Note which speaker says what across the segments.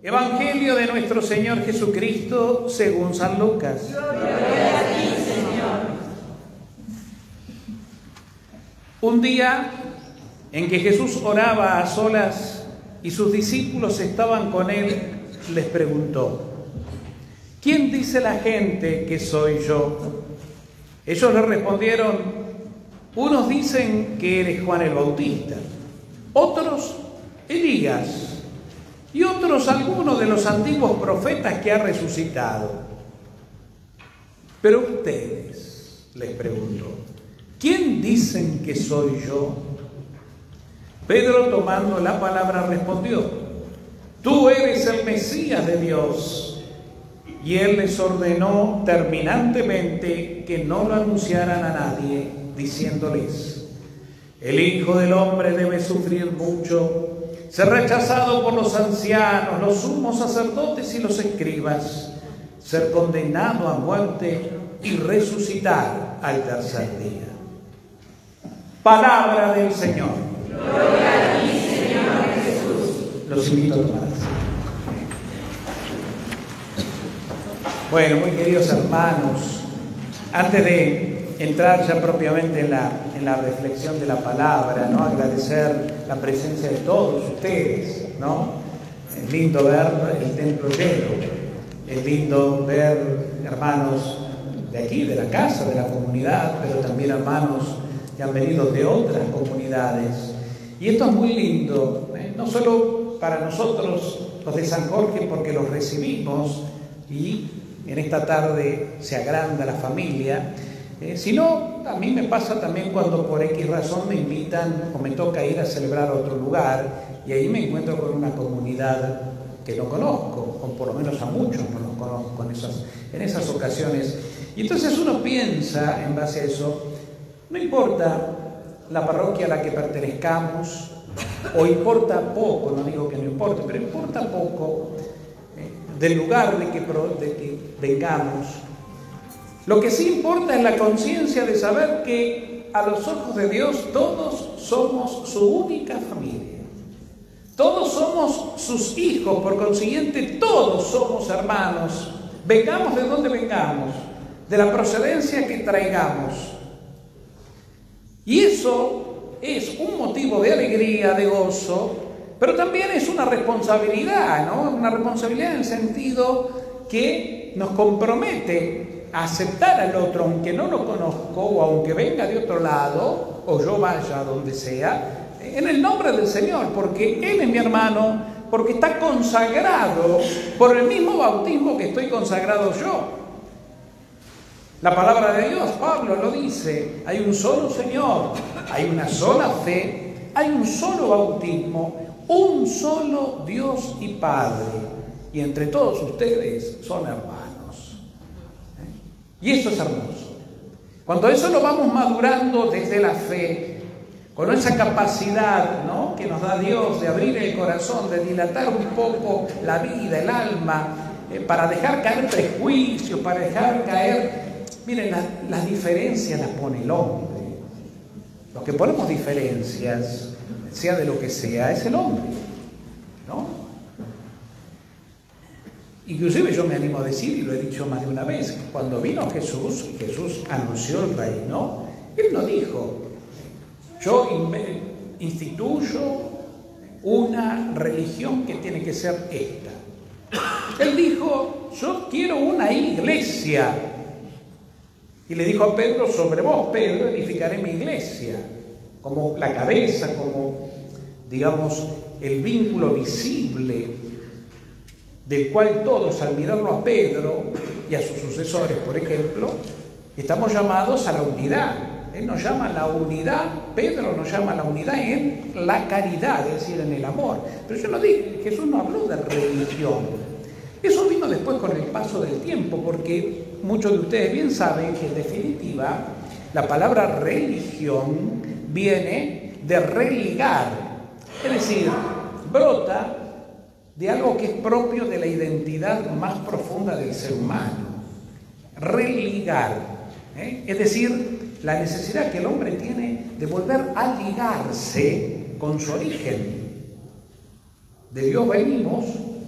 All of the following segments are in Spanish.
Speaker 1: Evangelio de nuestro Señor Jesucristo según San Lucas.
Speaker 2: Gloria a ti, Señor.
Speaker 1: Un día en que Jesús oraba a solas y sus discípulos estaban con él, les preguntó: ¿quién dice la gente que soy yo? Ellos le respondieron: unos dicen que eres Juan el Bautista, otros Elías, y otros algunos de los antiguos profetas que ha resucitado. Pero ustedes, les preguntó, ¿quién dicen que soy yo? Pedro, tomando la palabra, respondió: tú eres el Mesías de Dios. Y él les ordenó terminantemente que no lo anunciaran a nadie, diciéndoles: el Hijo del Hombre debe sufrir mucho, ser rechazado por los ancianos, los sumos sacerdotes y los escribas, ser condenado a muerte y resucitar al tercer día. Palabra del Señor.
Speaker 2: Gloria a ti, Señor Jesús.
Speaker 1: Los invito a tomar asiento. Bueno, muy queridos hermanos, antes de entrar ya propiamente en la reflexión de la palabra, ¿no? Agradecer la presencia de todos ustedes, ¿no? Es lindo ver el templo lleno, es lindo ver hermanos de aquí, de la casa, de la comunidad, pero también hermanos que han venido de otras comunidades. Y esto es muy lindo, no solo para nosotros los de San Jorge, porque los recibimos y en esta tarde se agranda la familia, sino a mí me pasa también cuando por X razón me invitan o me toca ir a celebrar a otro lugar y ahí me encuentro con una comunidad que no conozco, o por lo menos a muchos no los conozco en esas ocasiones. Y entonces uno piensa en base a eso, no importa la parroquia a la que pertenezcamos, o importa poco, no digo que no importe, pero importa poco del lugar de que vengamos. Lo que sí importa es la conciencia de saber que a los ojos de Dios todos somos su única familia. Todos somos sus hijos, por consiguiente todos somos hermanos. Vengamos de donde vengamos, de la procedencia que traigamos. Y eso es un motivo de alegría, de gozo, pero también es una responsabilidad, ¿no? Una responsabilidad en el sentido que nos compromete a aceptar al otro, aunque no lo conozco, o aunque venga de otro lado, o yo vaya a donde sea, en el nombre del Señor, porque Él es mi hermano, porque está consagrado por el mismo bautismo que estoy consagrado yo. La palabra de Dios, Pablo lo dice, hay un solo Señor, hay una sola fe, hay un solo bautismo, un solo Dios y Padre, y entre todos ustedes son hermanos. Y eso es hermoso. Cuando eso lo vamos madurando desde la fe, con esa capacidad, ¿no?, que nos da Dios de abrir el corazón, de dilatar un poco la vida, el alma, para dejar caer prejuicios, para dejar caer... Miren, las diferencias las pone el hombre. Los que ponemos diferencias, sea de lo que sea, es el hombre, ¿no? Inclusive yo me animo a decir, y lo he dicho más de una vez, cuando vino Jesús anunció el reino, Él no dijo: yo instituyo una religión que tiene que ser esta. Él dijo: yo quiero una iglesia. Y le dijo a Pedro: sobre vos, Pedro, edificaré mi iglesia, como la cabeza, como, digamos, el vínculo visible del cual todos, al mirarlo a Pedro y a sus sucesores, por ejemplo, estamos llamados a la unidad. Él nos llama a la unidad, Pedro nos llama a la unidad en la caridad, es decir, en el amor. Pero yo no dije, Jesús no habló de religión. Eso vino después con el paso del tiempo, porque muchos de ustedes bien saben que en definitiva la palabra religión viene de religar, es decir, brota de algo que es propio de la identidad más profunda del ser humano. Religar, es decir, la necesidad que el hombre tiene de volver a ligarse con su origen. De Dios venimos,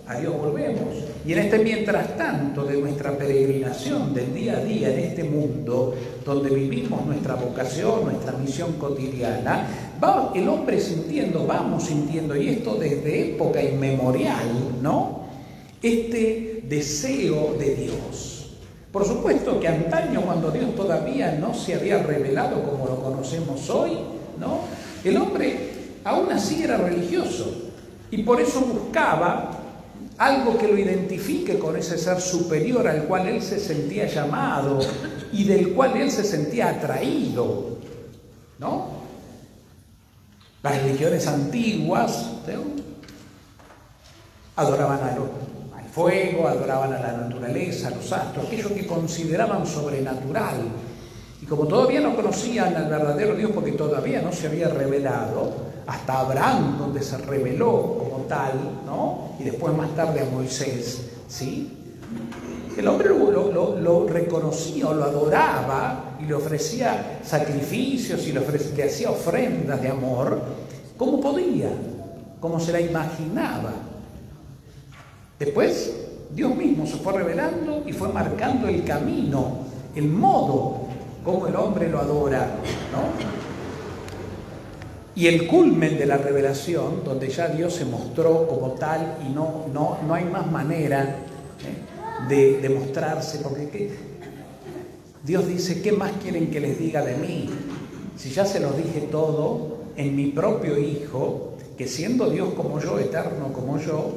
Speaker 1: a Dios volvemos. Y en este mientras tanto de nuestra peregrinación del día a día en este mundo, donde vivimos nuestra vocación, nuestra misión cotidiana, va el hombre sintiendo, vamos sintiendo, y esto desde época inmemorial, ¿no? Este deseo de Dios. Por supuesto que antaño, cuando Dios todavía no se había revelado como lo conocemos hoy, ¿no? El hombre aún así era religioso y por eso buscaba algo que lo identifique con ese ser superior al cual él se sentía llamado y del cual él se sentía atraído, ¿no? Las religiones antiguas, ¿no?, adoraban al fuego, adoraban a la naturaleza, a los astros, aquello que consideraban sobrenatural. Y como todavía no conocían al verdadero Dios, porque todavía no se había revelado, hasta Abraham, donde se reveló como tal, ¿no? Y después más tarde a Moisés, ¿sí? El hombre lo reconocía o lo adoraba y le ofrecía sacrificios y le hacía ofrendas de amor, como podía, como se la imaginaba. Después, Dios mismo se fue revelando y fue marcando el camino, el modo como el hombre lo adora, ¿no? Y el culmen de la revelación, donde ya Dios se mostró como tal y no hay más manera de mostrarse, porque Dios dice, ¿qué más quieren que les diga de mí? Si ya se los dije todo en mi propio Hijo, que siendo Dios como yo, eterno como yo,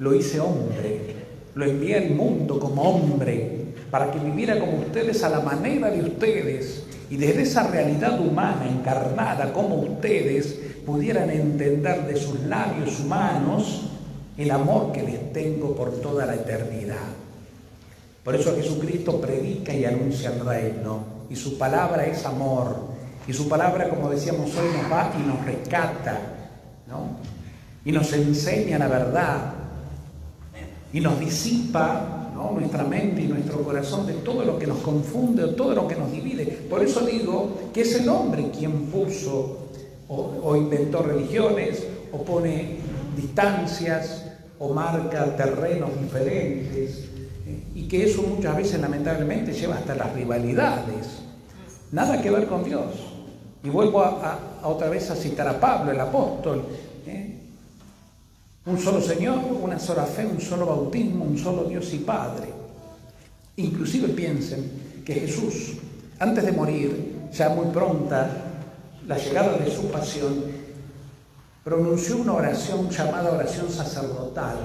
Speaker 1: lo hice hombre, lo envié al mundo como hombre, para que viviera como ustedes a la manera de ustedes, y desde esa realidad humana encarnada como ustedes pudieran entender de sus labios humanos el amor que les tengo por toda la eternidad. Por eso Jesucristo predica y anuncia el reino, y su palabra es amor, y su palabra, como decíamos hoy, nos va y nos rescata, ¿no? Y nos enseña la verdad, y nos disipa, ¿no?, nuestra mente y nuestro corazón de todo lo que nos confunde o todo lo que nos divide. Por eso digo que es el hombre quien puso o inventó religiones, o pone distancias, o marca terrenos diferentes, y que eso muchas veces lamentablemente lleva hasta las rivalidades. Nada que ver con Dios. Y vuelvo a otra vez a citar a Pablo, el apóstol, un solo Señor, una sola fe, un solo bautismo, un solo Dios y Padre. Inclusive piensen que Jesús, antes de morir, ya muy pronta, la llegada de su pasión, pronunció una oración llamada oración sacerdotal,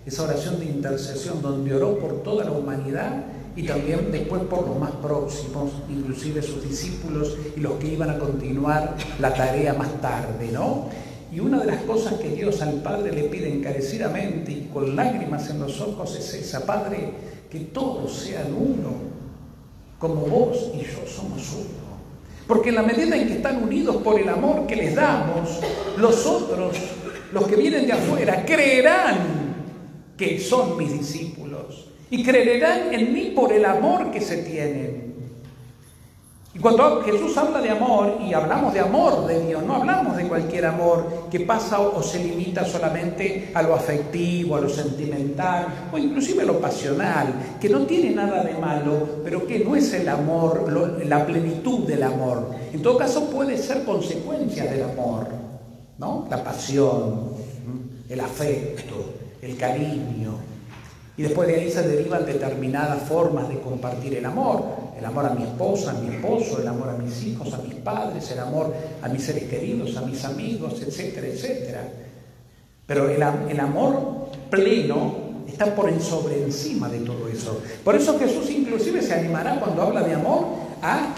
Speaker 1: esa oración de intercesión donde oró por toda la humanidad y también después por los más próximos, inclusive sus discípulos y los que iban a continuar la tarea más tarde, ¿no? Y una de las cosas que Dios al Padre le pide encarecidamente y con lágrimas en los ojos es esa: Padre, que todos sean uno, como vos y yo somos uno. Porque en la medida en que están unidos por el amor que les damos, los otros, los que vienen de afuera, creerán que son mis discípulos y creerán en mí por el amor que se tienen. Y cuando Jesús habla de amor, y hablamos de amor de Dios, no hablamos de cualquier amor que pasa o se limita solamente a lo afectivo, a lo sentimental, o inclusive a lo pasional, que no tiene nada de malo, pero que no es el amor, la plenitud del amor. En todo caso puede ser consecuencia del amor, ¿no? La pasión, el afecto, el cariño. Y después de ahí se derivan determinadas formas de compartir el amor a mi esposa, a mi esposo, el amor a mis hijos, a mis padres, el amor a mis seres queridos, a mis amigos, etcétera, etcétera. Pero el amor pleno está por sobre encima de todo eso. Por eso Jesús inclusive se animará, cuando habla de amor, a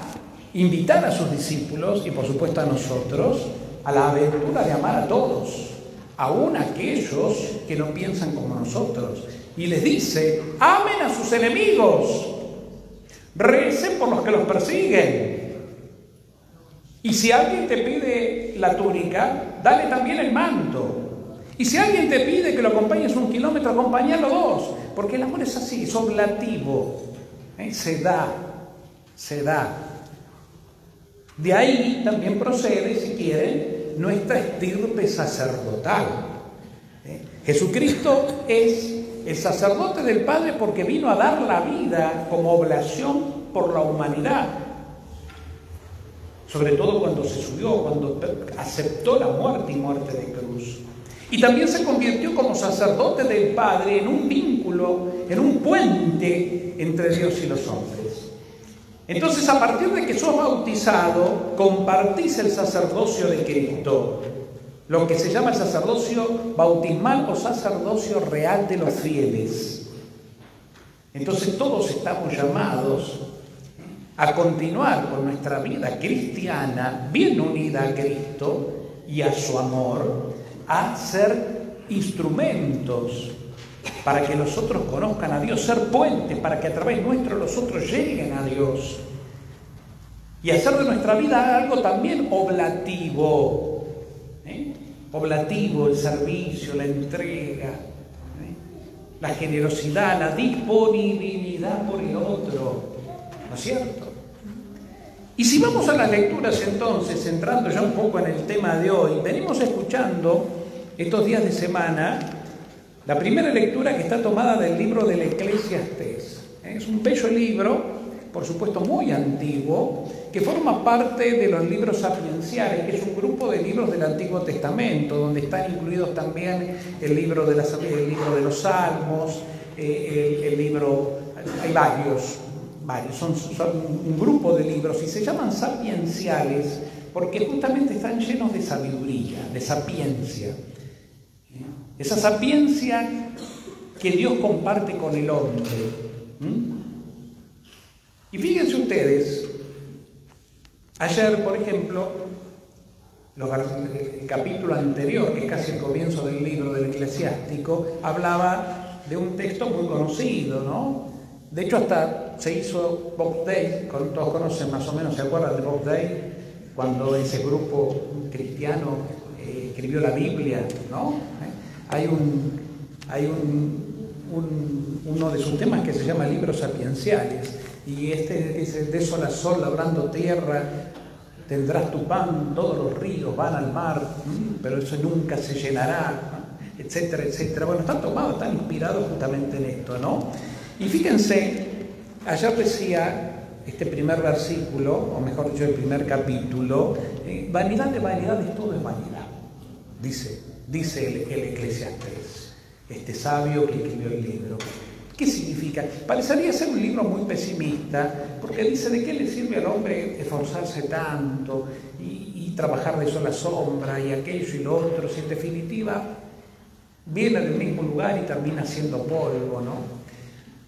Speaker 1: invitar a sus discípulos y por supuesto a nosotros a la aventura de amar a todos, aún aquellos que no piensan como nosotros. Y les dice: amen a sus enemigos, recen por los que los persiguen. Y si alguien te pide la túnica, dale también el manto. Y si alguien te pide que lo acompañes 1 kilómetro, acompáñalo 2. Porque el amor es así, es oblativo, se da. De ahí también procede, si quieren, nuestra estirpe sacerdotal. Jesucristo es el sacerdote del Padre porque vino a dar la vida como oblación por la humanidad. Sobre todo cuando se subió, cuando aceptó la muerte y muerte de cruz. Y también se convirtió como sacerdote del Padre en un vínculo, en un puente entre Dios y los hombres. Entonces, a partir de que sos bautizado, compartís el sacerdocio de Cristo, lo que se llama el sacerdocio bautismal o sacerdocio real de los fieles. Entonces, todos estamos llamados a continuar con nuestra vida cristiana, bien unida a Cristo y a su amor, a ser instrumentos para que los otros conozcan a Dios, ser puentes para que a través nuestro los otros lleguen a Dios, y hacer de nuestra vida algo también oblativo, oblativo, el servicio, la entrega, la generosidad, la disponibilidad por el otro, ¿no es cierto? Y si vamos a las lecturas entonces, entrando ya un poco en el tema de hoy, venimos escuchando estos días de semana la primera lectura que está tomada del libro del Eclesiastés. Es un bello libro, por supuesto muy antiguo, que forma parte de los libros sapienciales, que es un grupo de libros del Antiguo Testamento, donde están incluidos también el libro de los Salmos, el libro, hay varios, son un grupo de libros y se llaman sapienciales porque justamente están llenos de sabiduría, de sapiencia. Esa sapiencia que Dios comparte con el hombre. Y fíjense ustedes, ayer, por ejemplo, el capítulo anterior, que es casi el comienzo del libro del Eclesiástico, hablaba de un texto muy conocido, ¿no? De hecho, hasta se hizo Box Day, todos conocen más o menos, ¿se acuerdan de Box Day? Cuando ese grupo cristiano escribió la Biblia, ¿no? Hay uno de sus temas que se llama Libros Sapienciales, y este dice: de sol a sol labrando tierra, tendrás tu pan, todos los ríos van al mar, pero eso nunca se llenará, etcétera, etcétera. Bueno, está tomado, está inspirado justamente en esto, ¿no? Y fíjense, ayer decía este primer versículo, o mejor dicho, el primer capítulo, vanidad de vanidades, todo es vanidad, dice el Eclesiastés, este sabio que escribió el libro. ¿Qué significa? Parecería ser un libro muy pesimista, porque dice: ¿de qué le sirve al hombre esforzarse tanto y trabajar de sol a sombra y aquello y lo otro, si en definitiva viene del mismo lugar y termina siendo polvo, ¿no?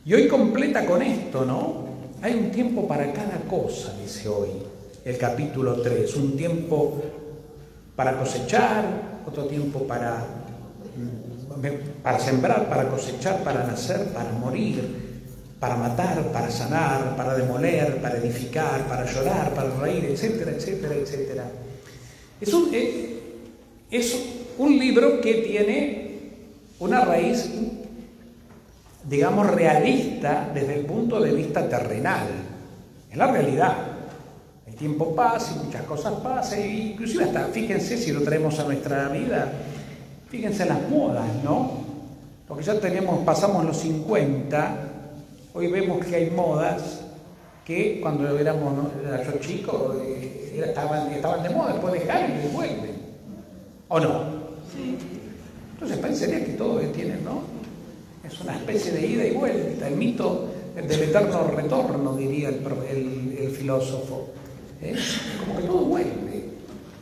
Speaker 1: Y hoy completa con esto, ¿no? Hay un tiempo para cada cosa, dice hoy el capítulo 3, un tiempo para cosechar, otro tiempo para sembrar, para cosechar, para nacer, para morir, para matar, para sanar, para demoler, para edificar, para llorar, para reír, etcétera, etcétera, etcétera. Es un libro que tiene una raíz, digamos, realista desde el punto de vista terrenal. Es la realidad. El tiempo pasa y muchas cosas pasan, e inclusive hasta, fíjense, si lo traemos a nuestra vida, fíjense en las modas, ¿no? Porque ya pasamos los 50, hoy vemos que hay modas que cuando era yo chico estaban de moda, después dejaron y vuelven. ¿O no? Sí. Entonces parecería que todo tiene, ¿no? Es una especie de ida y vuelta, el mito del eterno retorno, diría el filósofo. Como que todo vuelve.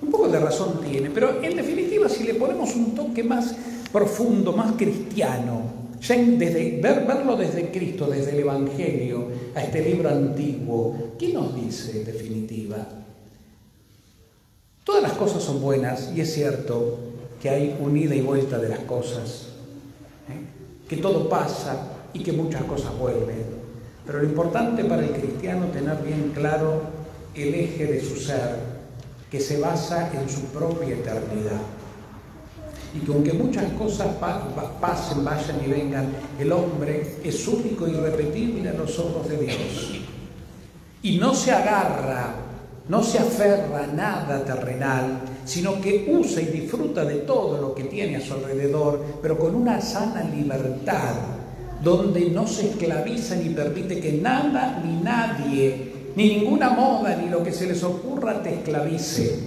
Speaker 1: Un poco de razón tiene, pero en definitiva, si le ponemos un toque más profundo, más cristiano, ya verlo desde Cristo, desde el Evangelio, a este libro antiguo, ¿qué nos dice en definitiva? Todas las cosas son buenas, y es cierto que hay un ida y vuelta de las cosas, que todo pasa y que muchas cosas vuelven. Pero lo importante para el cristiano es tener bien claro el eje de su ser, que se basa en su propia eternidad. Y que aunque muchas cosas pasen, vayan y vengan, el hombre es único e irrepetible a los ojos de Dios. Y no se agarra no se aferra a nada terrenal, sino que usa y disfruta de todo lo que tiene a su alrededor, pero con una sana libertad, donde no se esclaviza ni permite que nada ni nadie, ni ninguna moda, ni lo que se les ocurra te esclavice.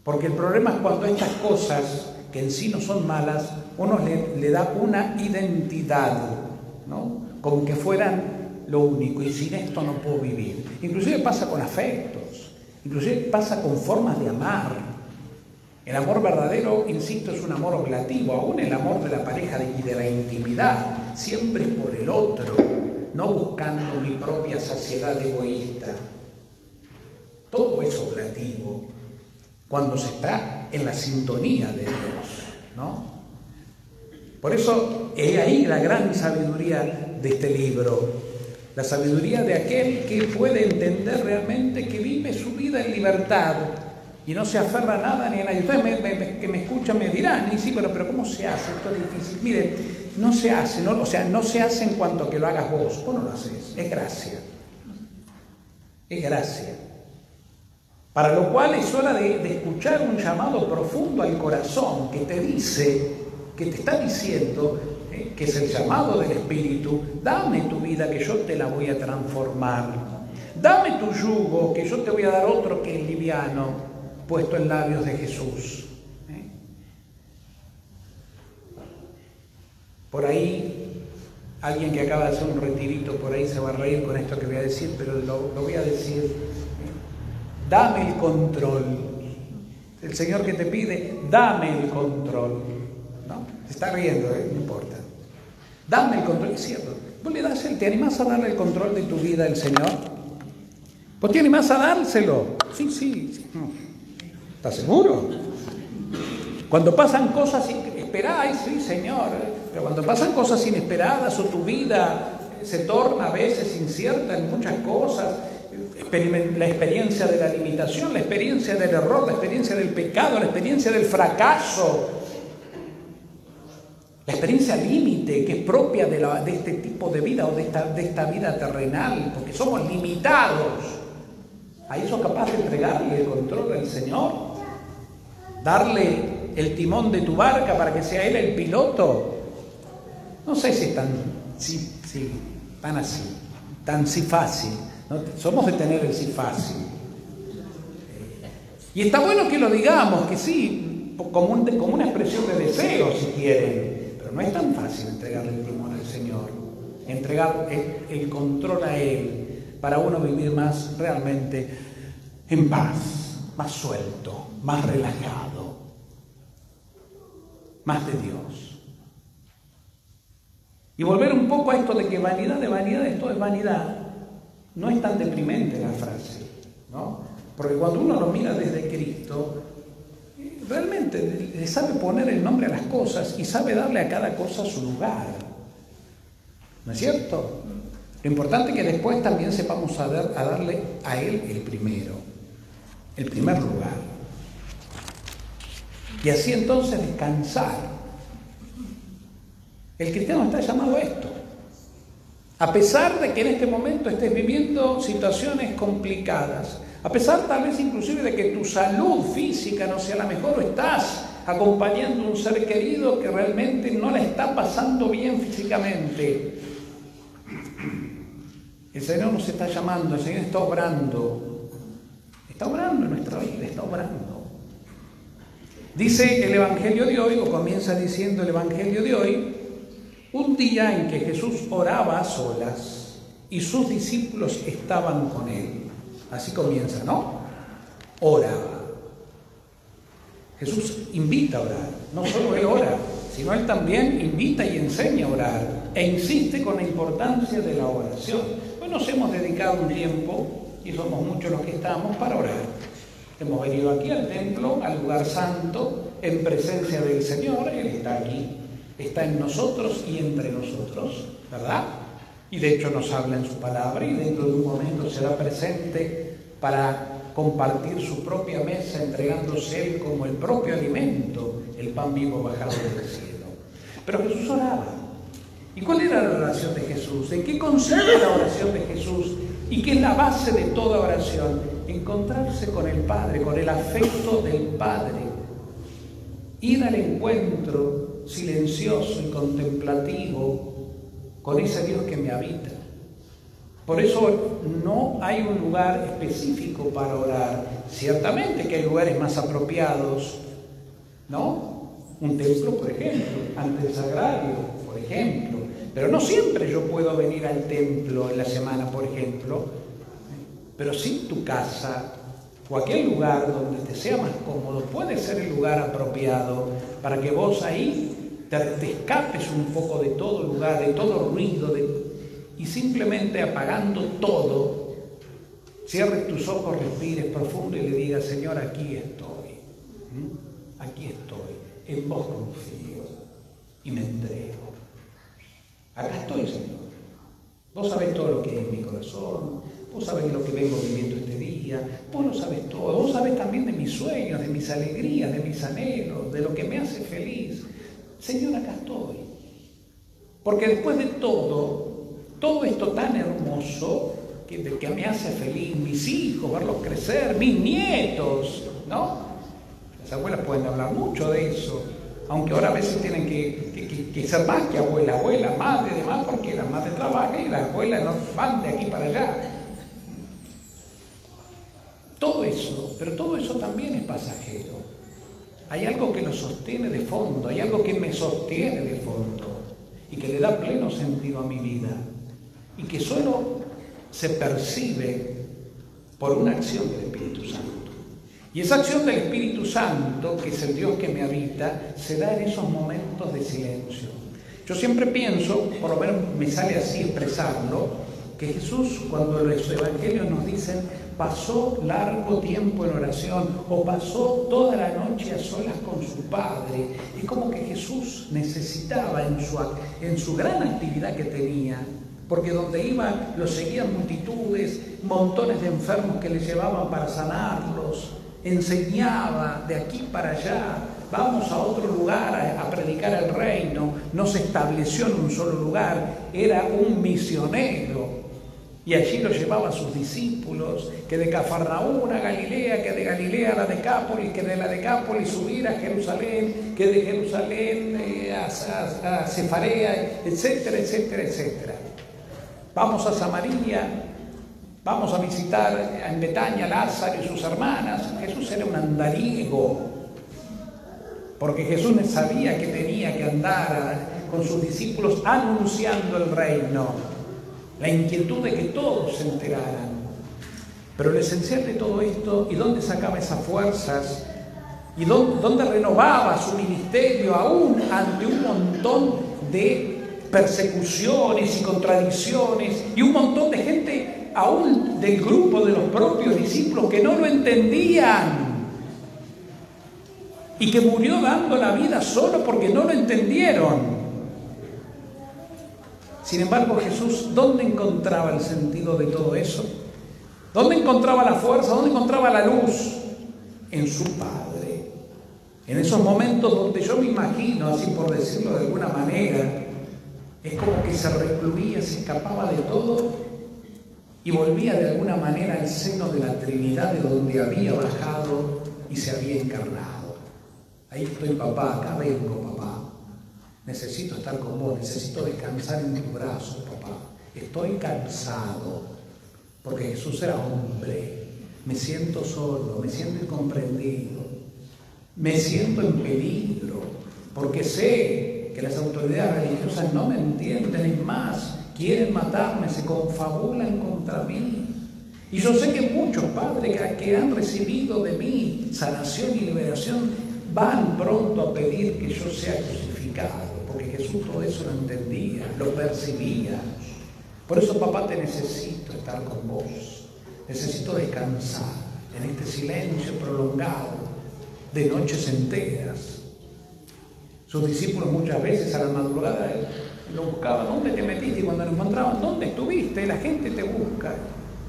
Speaker 1: Porque el problema es cuando estas cosas, que en sí no son malas, uno le da una identidad, ¿no? Como que fueran lo único, y sin esto no puedo vivir. Inclusive pasa con afectos, inclusive pasa con formas de amar. El amor verdadero, insisto, es un amor oblativo, aún el amor de la pareja y de la intimidad, siempre es por el otro, no buscando mi propia saciedad egoísta. Todo es oblativo cuando se está en la sintonía de Dios, ¿no? Por eso es ahí la gran sabiduría de este libro. La sabiduría de aquel que puede entender realmente que vive su vida en libertad y no se aferra a nada ni a nadie. Ustedes que me escuchan me dirán, y sí, pero ¿cómo se hace? Esto es difícil. Miren, no se hace, ¿no? O sea, no se hace en cuanto a que lo hagas vos no lo haces, es gracia. Es gracia. Para lo cual es hora de escuchar un llamado profundo al corazón que te dice, que te está diciendo, que es el llamado del Espíritu: dame tu vida que yo te la voy a transformar, dame tu yugo que yo te voy a dar otro que es liviano, puesto en labios de Jesús. Por ahí, alguien que acaba de hacer un retirito por ahí se va a reír con esto que voy a decir, pero lo voy a decir: dame el control. El Señor que te pide, dame el control. ¿No? Se está riendo, no importa. Dame el control, es cierto. ¿Vos le das te animás a darle el control de tu vida al Señor? ¿Vos te animás a dárselo? Sí. ¿Estás seguro? Cuando pasan cosas inesperadas, sí, Señor. Pero cuando pasan cosas inesperadas o tu vida se torna a veces incierta en muchas cosas, la experiencia de la limitación, la experiencia del error, la experiencia del pecado, la experiencia del fracaso, la experiencia límite que es propia de este tipo de vida o de esta vida terrenal, porque somos limitados. Ahí sos capaz de entregarle el control al Señor, darle el timón de tu barca para que sea Él el piloto. No sé si es tan así, tan sí fácil. ¿No? Somos de tener el sí fácil. Y está bueno que lo digamos, que sí, como una expresión de deseo, si quieren. Pero no es tan fácil entregarle el timón al Señor, entregar el control a Él, para uno vivir más realmente en paz, más suelto, más relajado, más de Dios. Y volver un poco a esto de que vanidad de vanidades, todo es vanidad. No es tan deprimente la frase, ¿no? Porque cuando uno lo mira desde Cristo, realmente le sabe poner el nombre a las cosas y sabe darle a cada cosa su lugar. ¿No es cierto? Lo importante es que después también sepamos a darle a Él el primer lugar. Y así entonces descansar. El cristiano está llamado a esto. A pesar de que en este momento estés viviendo situaciones complicadas, a pesar tal vez inclusive de que tu salud física no sea la mejor, o estás acompañando a un ser querido que realmente no la está pasando bien físicamente, el Señor nos está llamando, el Señor está obrando en nuestra vida, está obrando. Dice el Evangelio de hoy, o comienza diciendo el Evangelio de hoy: un día en que Jesús oraba a solas y sus discípulos estaban con Él. Así comienza, ¿no? Oraba. Jesús invita a orar. No solo Él ora, sino Él también invita y enseña a orar e insiste con la importancia de la oración. Hoy nos hemos dedicado un tiempo, y somos muchos los que estamos, para orar. Hemos venido aquí al templo, al lugar santo, en presencia del Señor. Él está aquí. Está en nosotros y entre nosotros, ¿verdad? Y de hecho nos habla en su palabra, y dentro de un momento será presente para compartir su propia mesa, entregándose Él como el propio alimento, el pan vivo bajado del cielo. Pero Jesús oraba. ¿Y cuál era la oración de Jesús? ¿En qué consiste la oración de Jesús? y que es la base de toda oración, encontrarse con el Padre, con el afecto del Padre, ir al encuentro silencioso y contemplativo con ese Dios que me habita. Por eso no hay un lugar específico para orar. Ciertamente que hay lugares más apropiados, ¿no? Un templo, por ejemplo, ante el sagrario, por ejemplo. Pero no siempre yo puedo venir al templo en la semana, por ejemplo. Pero sí tu casa o aquel lugar donde te sea más cómodo puede ser el lugar apropiado para que vos ahí te escapes un poco de todo lugar, de todo ruido, y simplemente apagando todo, cierres tus ojos, respires profundo y le digas: Señor, aquí estoy, aquí estoy, en vos confío y me entrego. Acá estoy, Señor. Vos sabés todo lo que hay en mi corazón, vos sabés lo que vengo viviendo este día, vos lo sabés todo, vos sabés también de mis sueños, de mis alegrías, de mis anhelos, de lo que me hace feliz. Señor, acá estoy. Porque después de todo esto tan hermoso que me hace feliz, mis hijos, verlos crecer, mis nietos, ¿no? Las abuelas pueden hablar mucho de eso, aunque ahora a veces tienen que ser más que abuela, madre, demás, porque la madre trabaja y las abuelas no van de aquí para allá. Todo eso, pero todo eso también es pasajero. Hay algo que lo sostiene de fondo, hay algo que me sostiene de fondo y que le da pleno sentido a mi vida y que solo se percibe por una acción del Espíritu Santo. Y esa acción del Espíritu Santo, que es el Dios que me habita, se da en esos momentos de silencio. Yo siempre pienso, por lo menos me sale así expresarlo, que Jesús, cuando los evangelios nos dicen pasó largo tiempo en oración o pasó toda la noche a solas con su Padre, es como que Jesús necesitaba en su gran actividad que tenía, porque donde iba lo seguían multitudes, montones de enfermos que le llevaban para sanarlos, enseñaba de aquí para allá, vamos a otro lugar a predicar el reino, no se estableció en un solo lugar, era un misionero. Y allí lo llevaba a sus discípulos, que de Cafarnaúm a Galilea, que de Galilea a la Decápolis, que de la Decápolis subir a Jerusalén, que de Jerusalén a Cefarea, etcétera, etcétera, etcétera. Vamos a Samaria, vamos a visitar en Betania a Lázaro y sus hermanas. Jesús era un andariego, porque Jesús sabía que tenía que andar con sus discípulos anunciando el reino. La inquietud de que todos se enteraran. Pero lo esencial de todo esto, ¿y dónde sacaba esas fuerzas? ¿Y dónde renovaba su ministerio aún ante un montón de persecuciones y contradicciones y un montón de gente, aún del grupo de los propios discípulos, que no lo entendían y que murió dando la vida solo porque no lo entendieron? Sin embargo, Jesús, ¿dónde encontraba el sentido de todo eso? ¿Dónde encontraba la fuerza? ¿Dónde encontraba la luz? En su Padre. En esos momentos donde yo me imagino, así por decirlo de alguna manera, es como que se recluía, se escapaba de todo y volvía de alguna manera al seno de la Trinidad, de donde había bajado y se había encarnado. Ahí estoy, papá, acá vengo, papá. Necesito estar con vos, necesito descansar en tus brazos, papá. Estoy cansado, porque Jesús era hombre. Me siento solo, me siento incomprendido, me siento en peligro, porque sé que las autoridades religiosas no me entienden, es más, quieren matarme, se confabulan contra mí. Y yo sé que muchos padres que han recibido de mí sanación y liberación van pronto a pedir que yo sea crucificado. Porque Jesús todo eso lo entendía, lo percibía. Por eso, papá, te necesito estar con vos. Necesito descansar en este silencio prolongado de noches enteras. Sus discípulos muchas veces a la madrugada lo buscaban. ¿Dónde te metiste? Y cuando lo encontraban, ¿dónde estuviste? La gente te busca.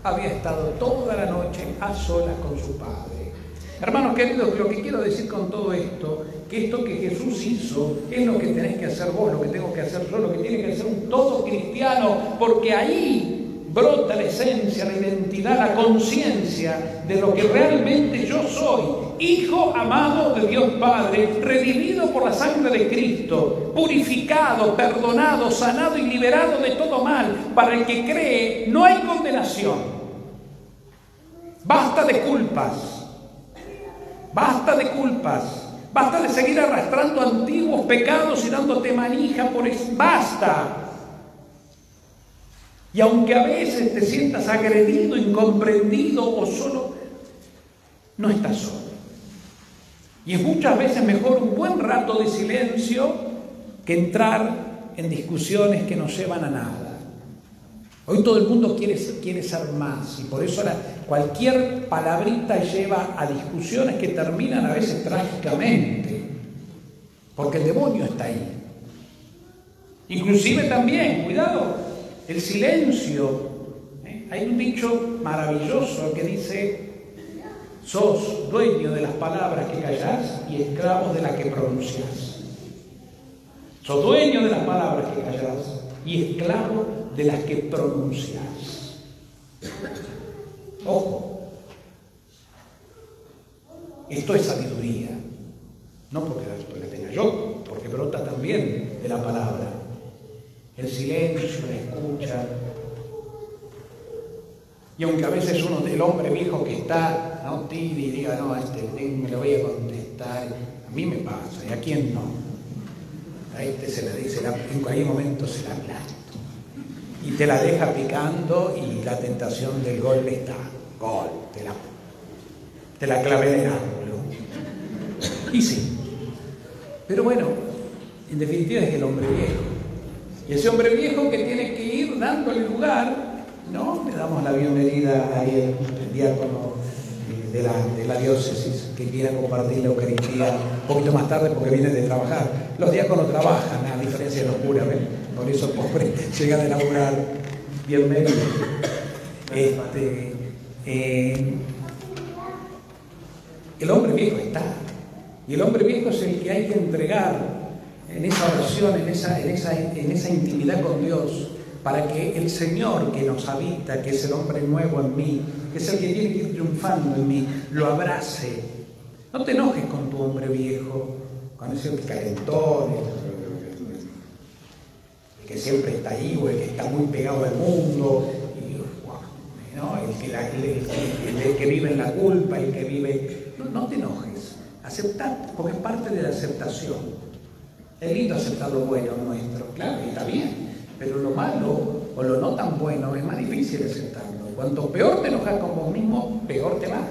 Speaker 1: Había estado toda la noche a solas con su Padre. Hermanos queridos, lo que quiero decir con todo esto, que esto que Jesús hizo es lo que tenés que hacer vos, lo que tengo que hacer yo, lo que tiene que hacer un todo cristiano, porque ahí brota la esencia, la identidad, la conciencia de lo que realmente yo soy. Hijo amado de Dios Padre, redimido por la sangre de Cristo, purificado, perdonado, sanado y liberado de todo mal. Para el que cree, no hay condenación. Basta de culpas. Basta de culpas. Basta de seguir arrastrando antiguos pecados y dándote manija por eso. ¡Basta! Y aunque a veces te sientas agredido, incomprendido o solo, no estás solo. Y es muchas veces mejor un buen rato de silencio que entrar en discusiones que no llevan a nada. Hoy todo el mundo quiere ser más y por eso cualquier palabrita lleva a discusiones que terminan a veces trágicamente, porque el demonio está ahí. Inclusive también, cuidado, el silencio. Hay un dicho maravilloso que dice: sos dueño de las palabras que callás y esclavo de las que pronunciás. Sos dueño de las palabras que callás y esclavo de las que pronunciás. Ojo, esto es sabiduría, no porque la tenga yo, porque brota también de la palabra. El silencio, la escucha. Y aunque a veces el hombre viejo que está, ¿no?, tibio y diga, no, me lo voy a contestar, a mí me pasa, ¿y a quién no? A se la dice, en cualquier momento se la aplasto. Y te la deja picando y la tentación del gol está. Gol, te la clavé de ángulo. Y sí. Pero bueno, en definitiva es el hombre viejo. Y ese hombre viejo que tiene que ir dándole lugar, ¿no? Le damos la bienvenida ahí al diácono de la diócesis que quiera compartir la Eucaristía un poquito más tarde porque viene de trabajar. Los diáconos trabajan, a diferencia de los curas, ¿ven? Por eso pobre llegan a laburar. Bienvenido. El hombre viejo está. Y el hombre viejo es el que hay que entregar en esa oración, en esa intimidad con Dios, para que el Señor que nos habita, que es el hombre nuevo en mí, que es el que tiene que ir triunfando en mí, lo abrace. No te enojes con tu hombre viejo, con ese calentón, el que siempre está ahí, o el que está muy pegado al mundo, ¿no? el que vive en la culpa, el que vive... No te enojes, aceptar, porque es parte de la aceptación. Es lindo aceptar lo bueno nuestro, claro, y está bien, pero lo malo o lo no tan bueno es más difícil aceptarlo. Cuanto peor te enojas con vos mismo, peor te va.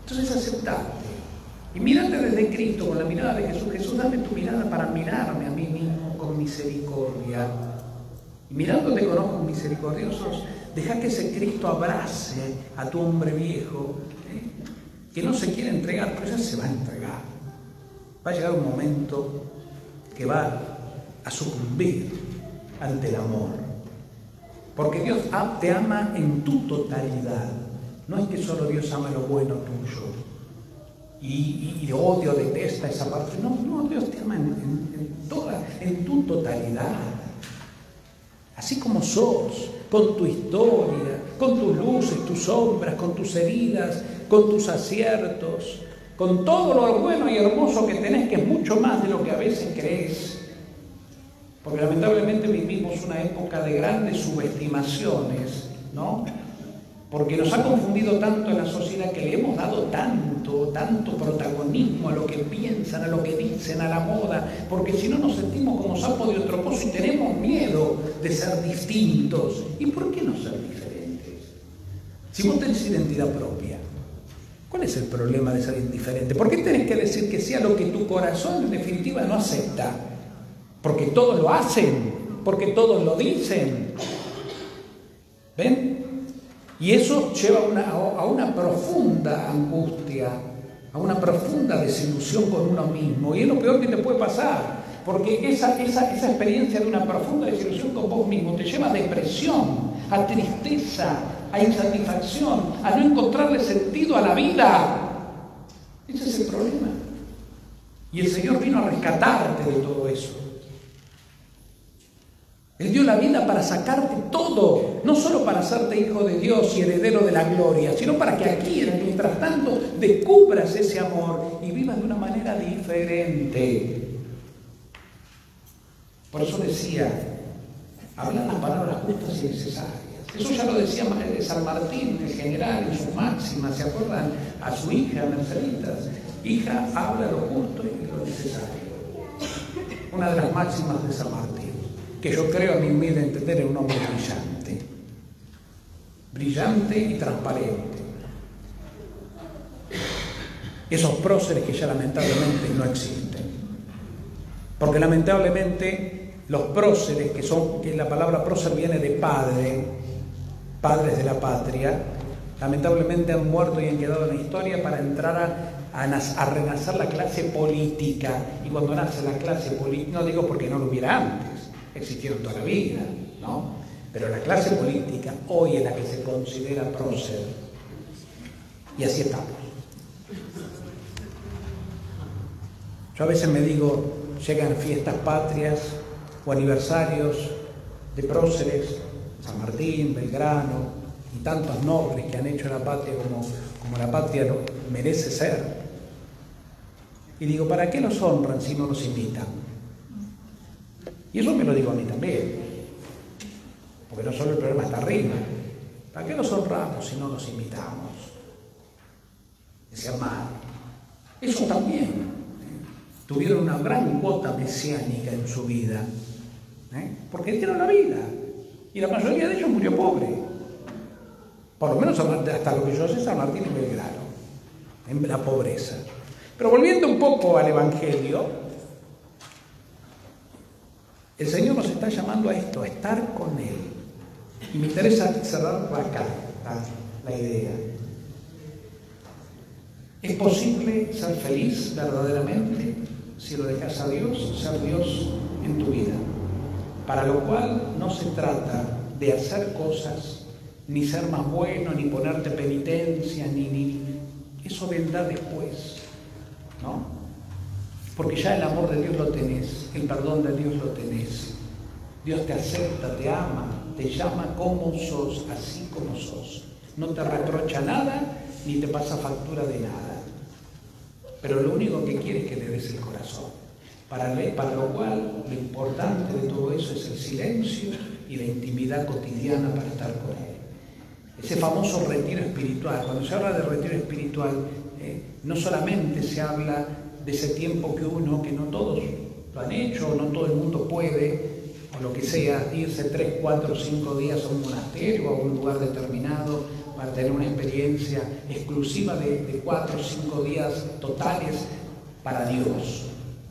Speaker 1: Entonces aceptarte y mírate desde Cristo con la mirada de Jesús. Jesús, dame tu mirada para mirarme a mí mismo con misericordia. Y mirándote con ojos misericordiosos, deja que ese Cristo abrace a tu hombre viejo, que no se quiere entregar, pero ya se va a entregar. Va a llegar un momento que va a sucumbir ante el amor. Porque Dios te ama en tu totalidad. No es que solo Dios ama lo bueno tuyo y odio, detesta esa parte. No, Dios te ama en tu totalidad. Así como sos, con tu historia, con tus luces, tus sombras, con tus heridas, con tus aciertos, con todo lo bueno y hermoso que tenés, que es mucho más de lo que a veces crees. Porque lamentablemente vivimos una época de grandes subestimaciones, ¿no? Porque nos ha confundido tanto en la sociedad que le hemos dado tanto protagonismo a lo que piensan, a lo que dicen, a la moda, porque si no nos sentimos como sapos de otro pozo y tenemos miedo de ser distintos. ¿Y por qué no ser diferentes? Si vos tenés identidad propia, ¿cuál es el problema de ser indiferente? ¿Por qué tenés que decir que sea lo que tu corazón en definitiva no acepta? Porque todos lo hacen, porque todos lo dicen. ¿Ven? Y eso lleva a una profunda angustia, a una profunda desilusión con uno mismo. Y es lo peor que te puede pasar, porque esa experiencia de una profunda desilusión con vos mismo te lleva a depresión, a tristeza, a insatisfacción, a no encontrarle sentido a la vida. Ese es el problema. Y el Señor vino a rescatarte de todo eso. Él dio la vida para sacarte todo, no solo para hacerte hijo de Dios y heredero de la gloria, sino para que aquí, mientras tanto, descubras ese amor y vivas de una manera diferente. Por eso decía, hablan las palabras justas y necesarias. Eso ya lo decía San Martín, el general, en sus máximas. ¿Se acuerdan? A su hija, Merceditas. Hija, habla lo justo y lo necesario. Una de las máximas de San Martín, que yo creo, a mi humilde entender, es un hombre brillante. Brillante y transparente. Esos próceres que ya lamentablemente no existen. Porque lamentablemente los próceres, que la palabra prócer viene de padre, padres de la patria, lamentablemente han muerto y han quedado en la historia para entrar a renacer la clase política. Y cuando nace la clase política, no digo porque no lo hubiera antes, existieron toda la vida, ¿no? Pero la clase política hoy es la que se considera prócer. Y así estamos. Yo a veces me digo, llegan fiestas patrias o aniversarios de próceres, San Martín, Belgrano y tantos nobles que han hecho la patria como la patria lo merece ser. Y digo, ¿para qué los honran si no los invitan? Y eso me lo digo a mí también, porque no solo el problema está arriba. ¿Para qué los honramos si no los invitamos? Decía mal. Eso también. Tuvieron una gran cuota mesiánica en su vida, porque dieron la vida, y la mayoría de ellos murió pobre, por lo menos hasta lo que yo sé, San Martín y Belgrano, en la pobreza. Pero volviendo un poco al Evangelio, el Señor nos está llamando a esto, a estar con Él. Y me interesa cerrar acá la idea. ¿Es posible ser feliz verdaderamente si lo dejas a Dios, ser Dios en tu vida? Para lo cual no se trata de hacer cosas, ni ser más bueno, ni ponerte penitencia, ni eso vendrá después, ¿no? Porque ya el amor de Dios lo tenés, el perdón de Dios lo tenés. Dios te acepta, te ama, te llama como sos, así como sos. No te reprocha nada, ni te pasa factura de nada. Pero lo único que quiere es que le des el corazón. Para lo cual, lo importante de todo eso es el silencio y la intimidad cotidiana para estar con Él. Ese famoso retiro espiritual. Cuando se habla de retiro espiritual, no solamente se habla de ese tiempo que no todos lo han hecho, no todo el mundo puede, o lo que sea, irse 3, 4, 5 días a un monasterio o a un lugar determinado para tener una experiencia exclusiva de 4 o 5 días totales para Dios.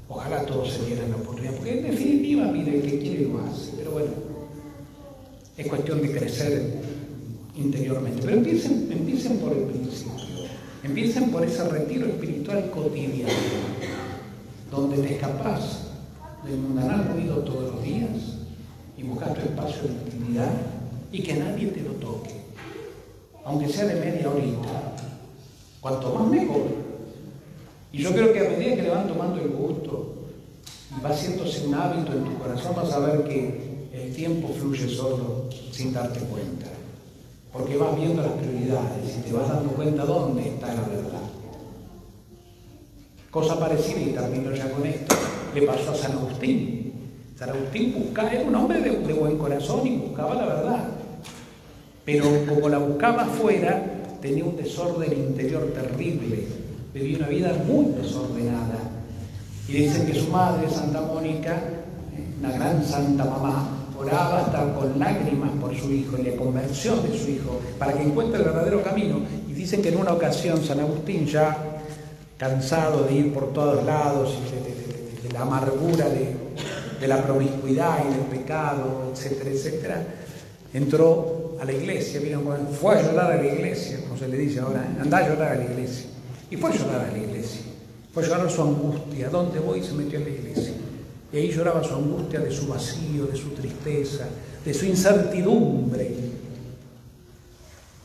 Speaker 1: Ojalá todos se dieran la oportunidad, porque en definitiva, mire, el que quiere lo hace, pero bueno, es cuestión de crecer interiormente. Pero empiecen por el principio, empiecen por ese retiro espiritual cotidiano, donde te escapás del mundanal ruido todos los días y buscas tu espacio de intimidad y que nadie te lo toque, aunque sea de media horita, cuanto más mejor. Y yo creo que a medida que le van tomando el gusto y va haciéndose un hábito en tu corazón, vas a ver que el tiempo fluye solo sin darte cuenta, porque vas viendo las prioridades y te vas dando cuenta dónde está la verdad. Cosa parecida, y termino ya con esto, le pasó a San Agustín. San Agustín era un hombre de buen corazón y buscaba la verdad, pero como la buscaba afuera, tenía un desorden interior terrible. Vivía una vida muy desordenada. Y dicen que su madre, Santa Mónica, una gran santa mamá, oraba hasta con lágrimas por su hijo y la conversión de su hijo, para que encuentre el verdadero camino. Y dicen que en una ocasión San Agustín, ya cansado de ir por todos lados y de la amargura de la promiscuidad y del pecado, etcétera, etcétera, entró a la iglesia, fue a llorar a la iglesia, como se le dice ahora, andá a llorar a la iglesia. Y fue a llorar a la iglesia, fue a llorar su angustia. ¿Dónde voy? Se metió en la iglesia. Y ahí lloraba su angustia de su vacío, de su tristeza, de su incertidumbre.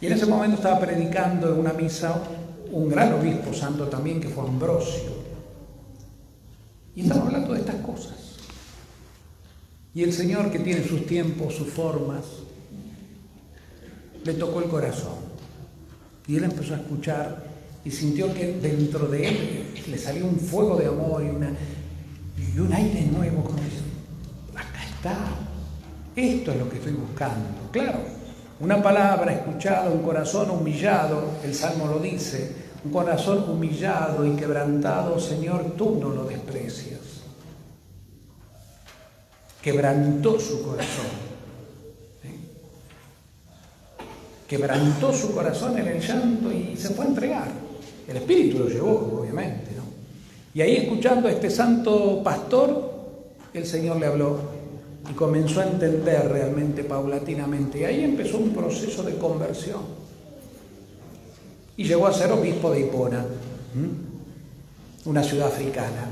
Speaker 1: Y en ese momento estaba predicando en una misa un gran obispo santo también, que fue Ambrosio. Y estaba hablando de estas cosas. Y el Señor, que tiene sus tiempos, sus formas, le tocó el corazón. Y él empezó a escuchar y sintió que dentro de él le salió un fuego de amor y un aire nuevo, como dice, acá está, esto es lo que estoy buscando. Claro, una palabra escuchada, un corazón humillado, el Salmo lo dice, un corazón humillado y quebrantado, Señor, tú no lo desprecias. Quebrantó su corazón. Quebrantó su corazón en el llanto y se fue a entregar. El Espíritu lo llevó, obviamente, ¿no? Y ahí, escuchando a este santo pastor, el Señor le habló y comenzó a entender realmente paulatinamente. Y ahí empezó un proceso de conversión. Y llegó a ser obispo de Hipona, una ciudad africana.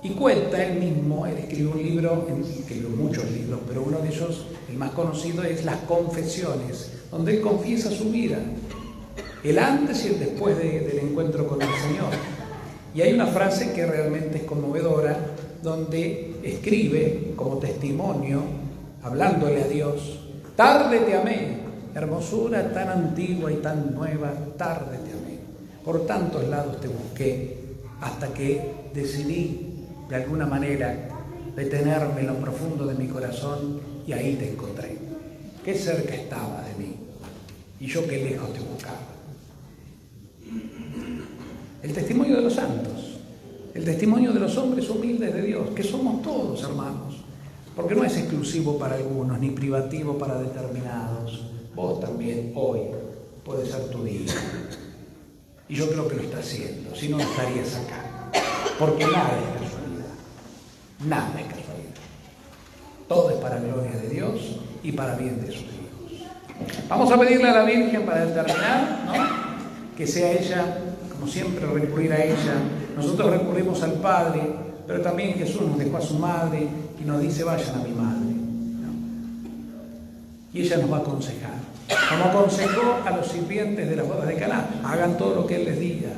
Speaker 1: Y cuenta él mismo, él escribió un libro, escribió muchos libros, pero uno de ellos, el más conocido, es Las Confesiones, donde él confiesa su vida, el antes y el después del encuentro con el Señor. Y hay una frase que realmente es conmovedora, donde escribe como testimonio, hablándole a Dios: tarde te amé, hermosura tan antigua y tan nueva, tarde te amé. Por tantos lados te busqué, hasta que decidí de alguna manera detenerme en lo profundo de mi corazón y ahí te encontré. Qué cerca estaba de mí y yo qué lejos te buscaba. El testimonio de los santos, el testimonio de los hombres humildes de Dios, que somos todos, hermanos, porque no es exclusivo para algunos ni privativo para determinados. Vos también hoy puede ser tu día. Y yo creo que lo está haciendo, si no, no estarías acá. Porque nada es casualidad. Nada es casualidad. Todo es para gloria de Dios y para bien de sus hijos. Vamos a pedirle a la Virgen para terminar, ¿no? Que sea ella, como siempre, recurrir a ella. Nosotros recurrimos al Padre, pero también Jesús nos dejó a su madre y nos dice: vayan a mi madre, ¿no? Y ella nos va a aconsejar. Como aconsejó a los sirvientes de las bodas de Caná: hagan todo lo que Él les diga.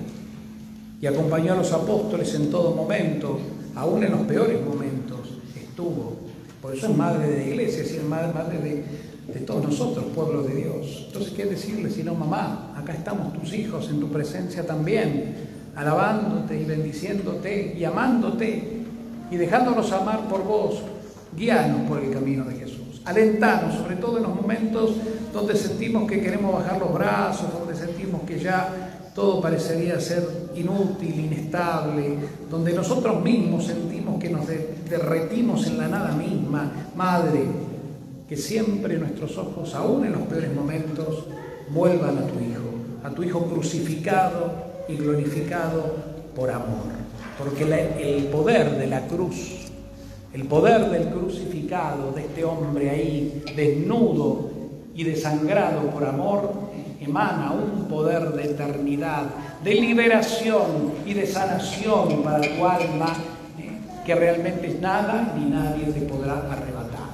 Speaker 1: Y acompañó a los apóstoles en todo momento, aún en los peores momentos estuvo. Por eso es madre de la iglesia, es madre de todos nosotros, pueblo de Dios. Entonces, ¿qué decirle si no? Mamá, acá estamos tus hijos en tu presencia también, alabándote y bendiciéndote y amándote y dejándonos amar por vos. Guíanos por el camino de Jesús. Alentanos, sobre todo en los momentos donde sentimos que queremos bajar los brazos, donde sentimos que ya todo parecería ser inútil, inestable, donde nosotros mismos sentimos que nos derretimos en la nada misma. Madre, que siempre nuestros ojos, aún en los peores momentos, vuelvan a tu Hijo crucificado y glorificado por amor. Porque el poder de la cruz, el poder del crucificado, de este hombre ahí, desnudo y desangrado por amor, emana un poder de eternidad, de liberación y de sanación para tu alma, que realmente nada ni nadie te podrá arrebatar.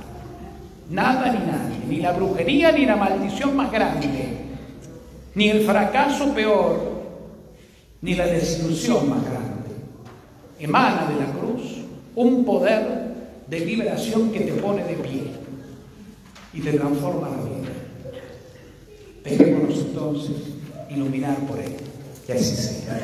Speaker 1: Nada ni nadie, ni la brujería ni la maldición más grande, ni el fracaso peor, ni la desilusión más grande. Emana de la cruz un poder de liberación que te pone de pie y te transforma la vida. Dejémonos entonces iluminar por Él. Que así sea.